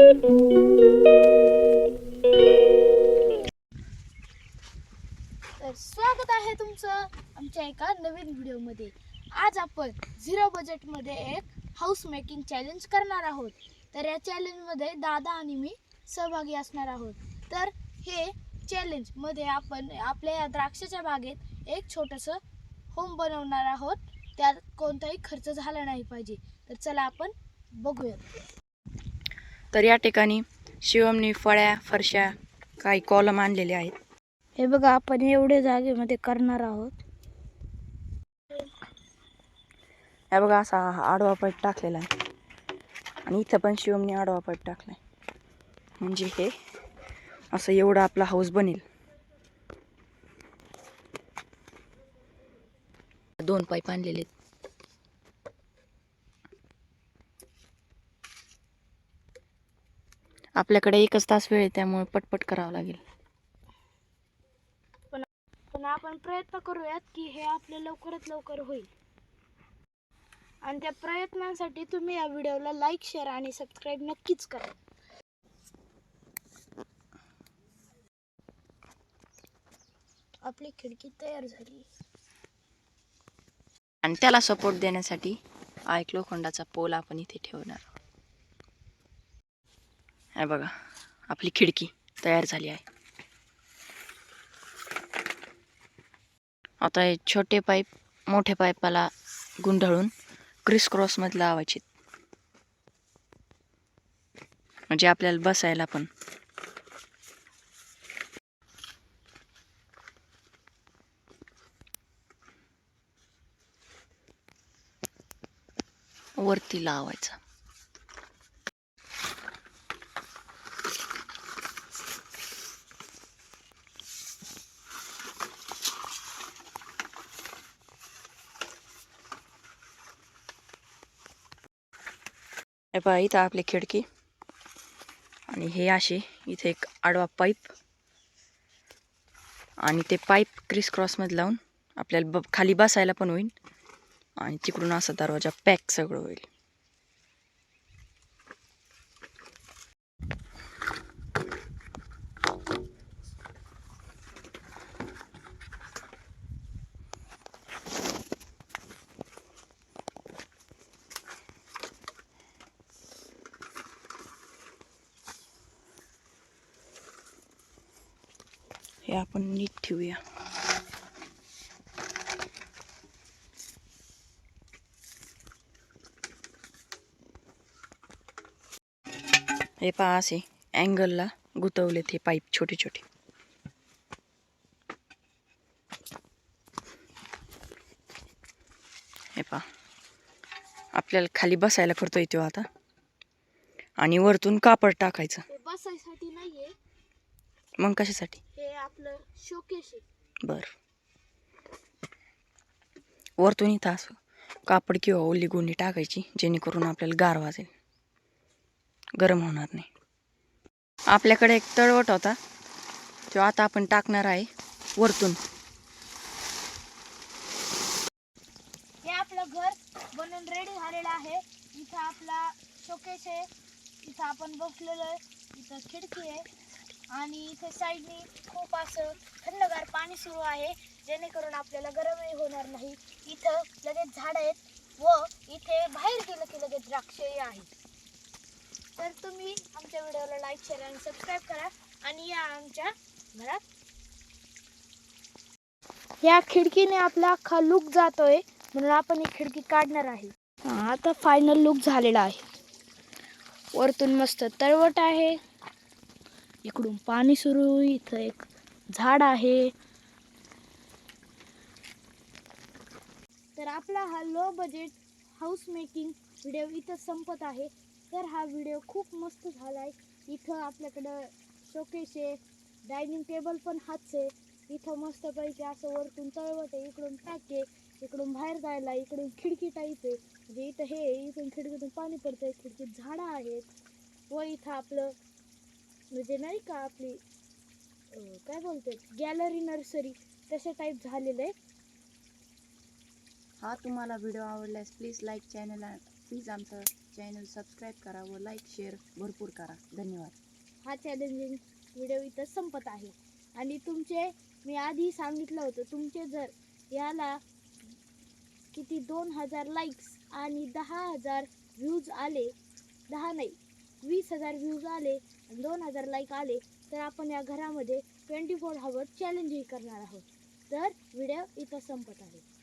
तर स्वागत आहे तुमचं आमच्या एका नवीन व्हिडिओमध्ये। आज आपण 0 बजेटमध्ये एक हाऊस मेकिंग चॅलेंज करणार आहोत। तर या चॅलेंजमध्ये दादा आणि मी सहभागी असणार आहोत। तर हे चॅलेंजमध्ये आपण आपल्या या द्राक्षाच्या बागेत एक छोटंसं होम बनवणार आहोत। त्यात कोणताही खर्च झाला नाही पाहिजे। तर चला आपण बघूया। तर या ठिकाणी शिवमनी फळ्या फरशा काही कॉलम आणलेले आहेत। हे बघा, आपण एवढे जागेमध्ये करणार आहोत। हे बघा, असा आडवा पाईप टाकलेला आहे आणि इथं पण शिवमनी आडवा पाईप टाकलाय, म्हणजे हे असं एवढं आपला हाऊस बनेल। 2 पाईप आणलेले आहेत। आपल्याकडे 1 तास वेळ आहे, त्यामुळे पटपट करावं लागेल। पण आपण प्रयत्न करूयात की हे आपलं लवकरात लवकर होईल। आणि त्या प्रयत्नांसाठी तुम्ही या व्हिडिओला लाईक, शेअर आणि सबस्क्राईब नक्कीच करा। आपली खिडकी तयार झाली आणि त्याला सपोर्ट देण्यासाठी एक लोखंडाचा पोल आपण इथे ठेवणार आहोत। हे बघा, आपली खिडकी तयार झाली आहे। आता हे छोटे पाईप मोठ्या पाईपाला गुंडाळून क्रिस क्रॉस मध्ये लावायचे, म्हणजे आपल्याला बसायला पण। वरती लावायचा। हे पहा, इथं आपली खिडकी आणि हे असे इथे एक आडवा पाईप आणि ते पाईप क्रिस क्रॉस मध्ये लावून आपल्याला खाली बसायला पण होईल आणि तिकडून असा दरवाजा पॅक सगळं होईल। हे आपण नीट ठेवूया। हे पहा, असे अँगलला गुतवलेत हे पाईप छोटे छोटे। हे पहा, आपल्याला खाली बसायला करता येतो आता, आणि वरतून कापड टाकायचं। बसायसाठी नाहीये, मग कशासाठी? हे आपलं शोकेस आहे। बर, वरतून इथं असं कापड किंवा ओली गोणी टाकायची, जेणेकरून आपल्याला गार वाजेल, गरम होणार नाही। आपल्याकडे एक तळवट होता, तो आता आपण टाकणार आहे वरतून। हे आपलं घर बनून रेडी झालेलं आहे। इथं आपला शोकेस आहे, इथं आपण बसलेलो आहे, इथं खिडकी आहे आणि इथे साईडनी खूप असं थंडगार पाणी सुरू आहे, जेणेकरून आपल्याला गरमही होणार नाही। इथं लगेच झाड आहेत व इथे बाहेर गेलं की लगेच द्राक्षही आहेत। तर तुम्ही आमच्या व्हिडिओला लाईक, शेअर आणि सबस्क्राईब करा आणि या आमच्या घरात। या खिडकीने आपला अख्खा लुक जातोय, म्हणून आपण ही खिडकी काढणार आहे। आता फायनल लुक झालेला आहे। वरतून मस्त तळवट आहे, इकडून पाणी सुरू, इथं एक झाड आहे। तर आपला हा low budget house making video इथं संपत आहे। तर हा व्हिडिओ खूप मस्त झालाय। इथं आपल्याकडं शोकेस आहे, डायनिंग टेबल पण हाच आहे, इथं मस्त पैकी असं वरतून तळवट आहे, इकडून पॅक आहे, इकडून बाहेर जायला इकडून खिडकी टाईप आहे, म्हणजे इथं हे इथून खिडकीतून पाणी पडतंय, खिडकीत झाडं आहेत व इथं आपलं म्हणजे नाही का आपली काय बोलतात गॅलरी नर्सरी तशा टाईप झालेलं आहे। हा तुम्हाला व्हिडिओ आवडल्यास प्लीज लाईक चॅनल, प्लीज आमचं चॅनल सबस्क्राईब करा व लाईक शेअर भरपूर करा. धन्यवाद. हा चॅलेंजिंग व्हिडिओ इथं संपत आहे. आणि तुमचे मी आधी सांगितलं होतं, तुमचे जर याला किती 2000 लाईक्स आणि 10,000 व्ह्यूज आले, 10 नाही 20,000 व्ह्यूज आले आणि 2000 लाईक आले तर आपण या घरामध्ये 24 आवर चॅलेंजही करणार आहोत. तर व्हिडिओ इथं संपत आहे.